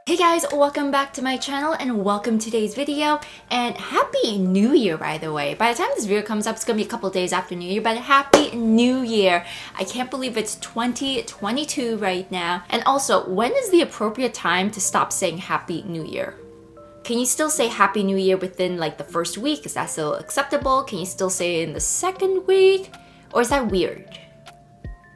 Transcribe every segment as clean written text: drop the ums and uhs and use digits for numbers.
Hey guys, welcome back to my channel and welcome to today's video, and happy new year by the way. By the time this video comes up, it's gonna be a couple days after new year, but happy new year. I can't believe it's 2022 right now. And also, when is the appropriate time to stop saying happy new year? Can you still say happy new year within like the first week? Is that still acceptable? Can you still say it in the second week? Or is that weird?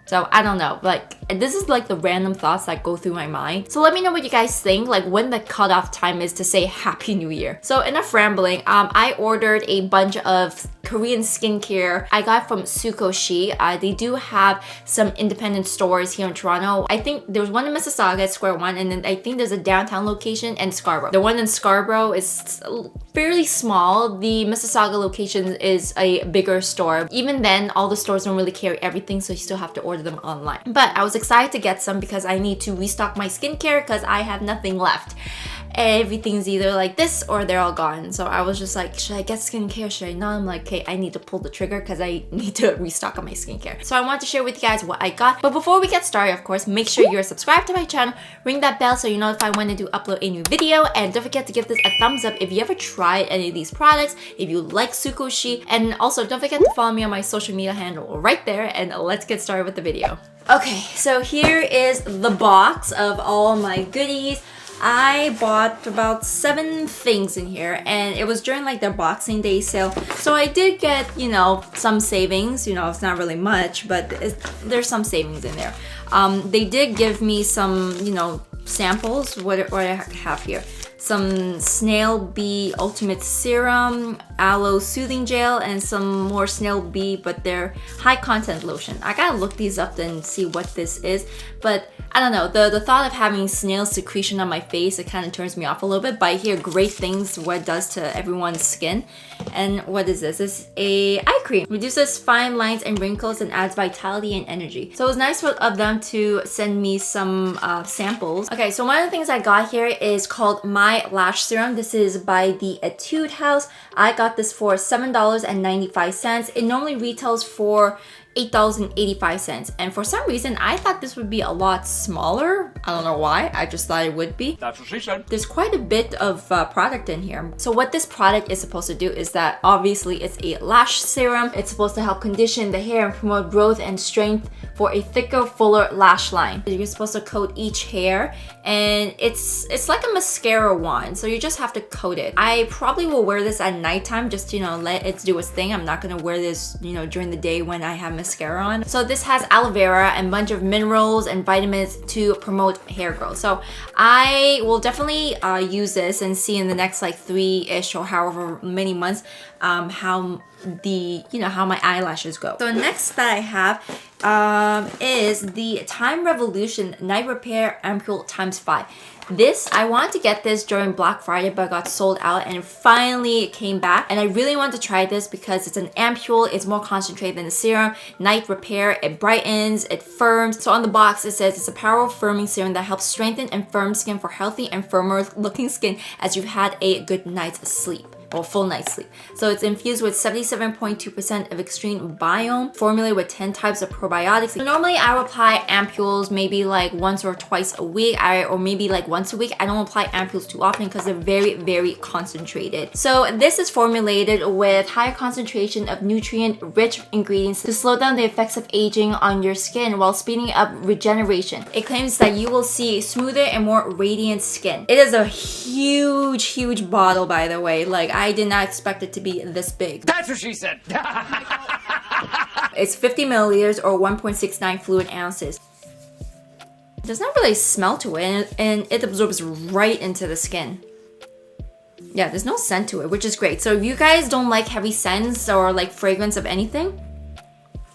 So I don't know, like this is like the random thoughts that go through my mind. So let me know what you guys think, like when the cutoff time is to say Happy New Year. So enough rambling, I ordered a bunch of Korean skincare. I got from Sukoshi. They do have some independent stores here in Toronto. I think there's one in Mississauga at Square One, and then I think there's a downtown location in Scarborough. The one in Scarborough is fairly small. The Mississauga location is a bigger store. Even then, all the stores don't really carry everything, so you still have to order them online. But I was excited to get some because I need to restock my skincare because I have nothing left. Everything's either like this or they're all gone. So I was just like, should I get skincare? Should I not? I'm like, okay, I need to pull the trigger because I need to restock on my skincare. So I want to share with you guys what I got. But before we get started, of course, make sure you're subscribed to my channel. Ring that bell so you're notified when I do upload a new video. And don't forget to give this a thumbs up if you ever tried any of these products, if you like Sukoshi. And also don't forget to follow me on my social media handle right there. And let's get started with the video. Okay, so here is the box of all my goodies. I bought about 7 things in here, and it was during like their Boxing Day sale. So I did get, you know, some savings. You know, it's not really much, but there's some savings in there. They did give me some, you know, samples. What I have here. Some Snail Bee Ultimate Serum, Aloe Soothing Gel, and some more Snail Bee, but they're high content lotion. I gotta look these up and see what this is, but I don't know, the thought of having snail secretion on my face, it kind of turns me off a little bit, but I hear great things what it does to everyone's skin. And what is this? It's a eye cream. Reduces fine lines and wrinkles and adds vitality and energy. So it was nice of them to send me some samples. Okay, so one of the things I got here is called My Lash Serum. This is by the Etude house. I got this for $7.95. It normally retails for $8.85, and for some reason I thought this would be a lot smaller. I don't know why, I just thought it would be. That's what she said. There's quite a bit of product in here. So what this product is supposed to do is that obviously it's a lash serum. It's supposed to help condition the hair and promote growth and strength for a thicker, fuller lash line. You're supposed to coat each hair, and it's like a mascara wand, so you just have to coat it. I probably will wear this at nighttime, just, you know, let it do its thing. I'm not gonna wear this, you know, during the day when I have mascara on. So this has aloe vera and a bunch of minerals and vitamins to promote hair growth. So I will definitely use this and see in the next like 3-ish or however many months how my eyelashes go. So next that I have is the Time Revolution Night Repair Ampoule ×5. This, I wanted to get this during Black Friday, but got sold out, and finally it came back. And I really want to try this because it's an ampule, it's more concentrated than the serum. Night repair, it brightens, it firms. So on the box it says it's a powerful firming serum that helps strengthen and firm skin for healthy and firmer looking skin as you've had a good night's sleep. Or full night's sleep. So it's infused with 77.2% of extreme biome, formulated with 10 types of probiotics. So normally I will apply ampules maybe like once or twice a week, or maybe like once a week. I don't apply ampules too often because they're very, very concentrated. So this is formulated with higher concentration of nutrient-rich ingredients to slow down the effects of aging on your skin while speeding up regeneration. It claims that you will see smoother and more radiant skin. It is a huge, huge bottle, by the way. Like, I did not expect it to be this big. That's what she said. It's 50 milliliters or 1.69 fluid ounces. There's not really a smell to it, and it absorbs right into the skin. Yeah, there's no scent to it, which is great. So if you guys don't like heavy scents or like fragrance of anything,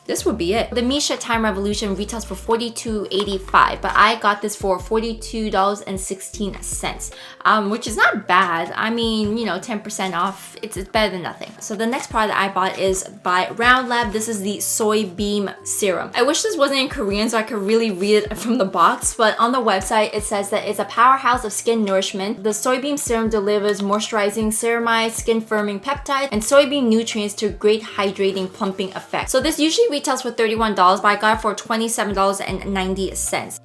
this would be it. The MISSHA Time Revolution retails for $42.85, but I got this for $42.16, which is not bad. I mean, you know, 10% off, it's better than nothing. So the next product I bought is by Round Lab. This is the Soybean Serum. I wish this wasn't in Korean so I could really read it from the box, but on the website it says that it's a powerhouse of skin nourishment. The Soybean Serum delivers moisturizing ceramide, skin firming peptide, and soybean nutrients to great hydrating plumping effect. So this usually retails for $31, but I got it for $27.90.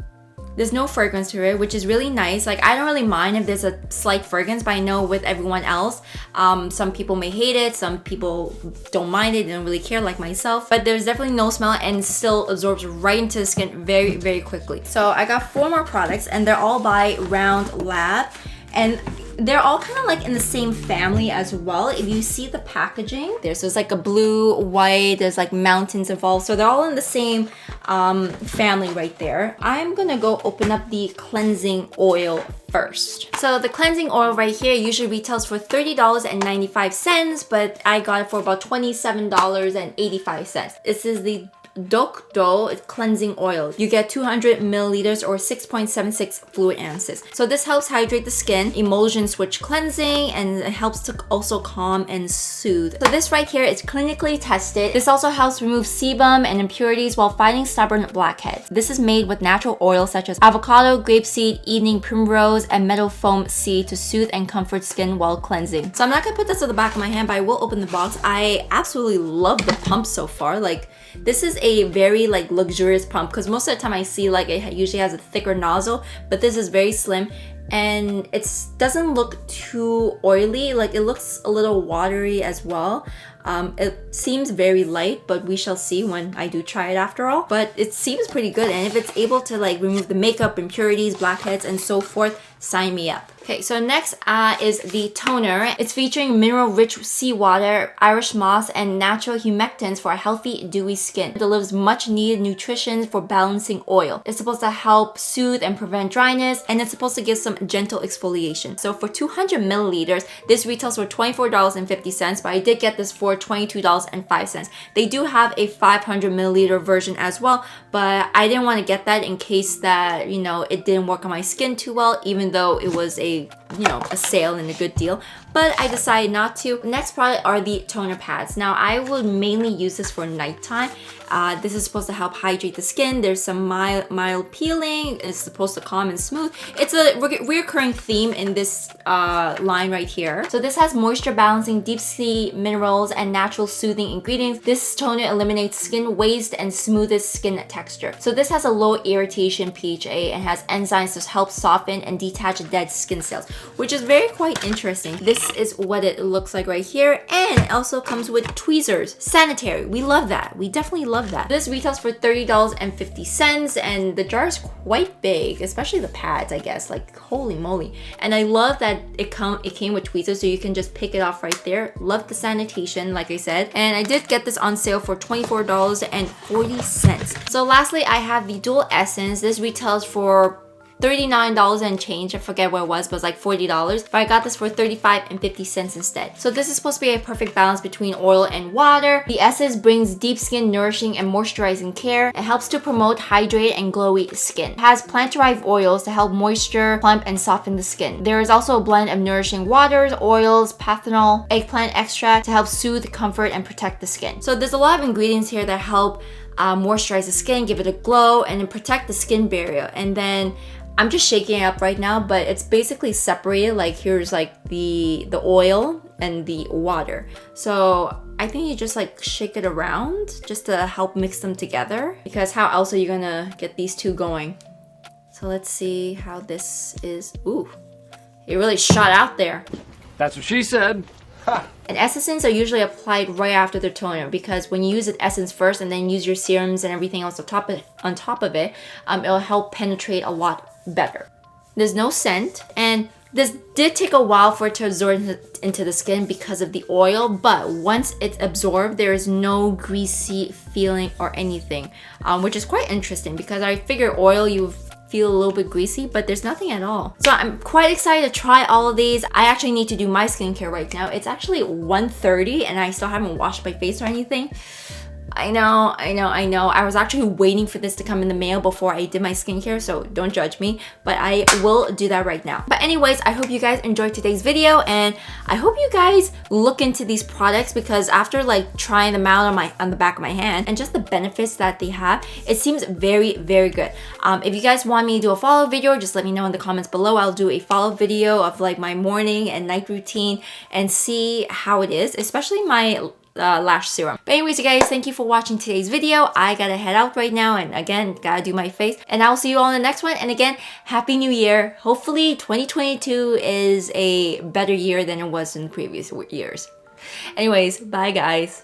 There's no fragrance to it, which is really nice. Like, I don't really mind if there's a slight fragrance, but I know with everyone else, some people may hate it, some people don't mind it, they don't really care, like myself. But there's definitely no smell and still absorbs right into the skin very, very quickly. So I got 4 more products and they're all by Round Lab. And they're all kind of like in the same family as well. If you see the packaging there, so it's like a blue, white, there's like mountains involved. So they're all in the same family right there. I'm gonna go open up the cleansing oil first. So the cleansing oil right here usually retails for $30.95, but I got it for about $27.85. This is the Dokdo cleansing oil. You get 200 milliliters or 6.76 fluid ounces. So this helps hydrate the skin, emulsion switch cleansing, and it helps to also calm and soothe. So this right here is clinically tested. This also helps remove sebum and impurities while fighting stubborn blackheads. This is made with natural oils such as avocado, grapeseed, evening primrose, and meadow foam seed to soothe and comfort skin while cleansing. So I'm not gonna put this on the back of my hand, but I will open the box. I absolutely love the pump so far. Like, this is a very like luxurious pump, because most of the time I see like it usually has a thicker nozzle, but this is very slim and it doesn't look too oily. Like, it looks a little watery as well. It seems very light, but we shall see when I do try it after all. But it seems pretty good, and if it's able to like remove the makeup, impurities, blackheads, and so forth, sign me up. Okay, so next is the toner. It's featuring mineral-rich seawater, Irish moss, and natural humectants for a healthy, dewy skin. It delivers much-needed nutrition for balancing oil. It's supposed to help soothe and prevent dryness, and it's supposed to give some gentle exfoliation. So for 200 milliliters, this retails for $24.50, but I did get this for $22.05. They do have a 500 milliliter version as well, but I didn't want to get that in case that, you know, it didn't work on my skin too well, even though it was a, you know, a sale and a good deal. But I decided not to. Next product are the toner pads. Now, I would mainly use this for nighttime. This is supposed to help hydrate the skin. There's some mild peeling. It's supposed to calm and smooth. It's a recurring theme in this line right here. So this has moisture balancing, deep sea minerals, and natural soothing ingredients. This toner eliminates skin waste and smoothest skin texture. So this has a low irritation pHA and has enzymes to help soften and detach dead skin cells, which is quite interesting. This is what it looks like right here, and it also comes with tweezers. Sanitary. We love that. We definitely love that. This retails for $30.50, and the jar is quite big, especially the pads, I guess. Like, holy moly. And I love that it came with tweezers, so you can just pick it off right there. Love the sanitation, like I said. And I did get this on sale for $24.40. So lastly, I have the Dual Essence. This retails for $39 and change. I forget what it was, but it was like $40. But I got this for $35.50 instead. So this is supposed to be a perfect balance between oil and water. The essence brings deep skin nourishing and moisturizing care. It helps to promote hydrated and glowy skin. It has plant-derived oils to help moisture, plump, and soften the skin. There is also a blend of nourishing waters, oils, panthenol, eggplant extract to help soothe, comfort, and protect the skin. So there's a lot of ingredients here that help moisturize the skin, give it a glow, and then protect the skin barrier. And then I'm just shaking it up right now, but it's basically separated. Like, here's like the oil and the water. So I think you just like shake it around just to help mix them together, because how else are you gonna get these two going? So let's see how this is. Ooh, it really shot out there. That's what she said. Ha. And essences are usually applied right after the toner, because when you use the essence first and then use your serums and everything else on top of it, it'll help penetrate a lot better. There's no scent, and this did take a while for it to absorb into the skin because of the oil, but once it's absorbed, there is no greasy feeling or anything, which is quite interesting, because I figure oil you feel a little bit greasy, but there's nothing at all. So I'm quite excited to try all of these. I actually need to do my skincare right now. It's actually 1:30 and I still haven't washed my face or anything. I know. I was actually waiting for this to come in the mail before I did my skincare, so don't judge me, but I will do that right now. But anyways, I hope you guys enjoyed today's video, and I hope you guys look into these products, because after like trying them out on the back of my hand and just the benefits that they have, it seems very, very good. If you guys want me to do a follow video, just let me know in the comments below. I'll do a follow video of like my morning and night routine and see how it is, especially my lash serum. But anyways, you guys, thank you for watching today's video. I gotta head out right now and again, gotta do my face. And I'll see you all in the next one. And again, Happy New Year. Hopefully 2022 is a better year than it was in previous years. Anyways, bye guys.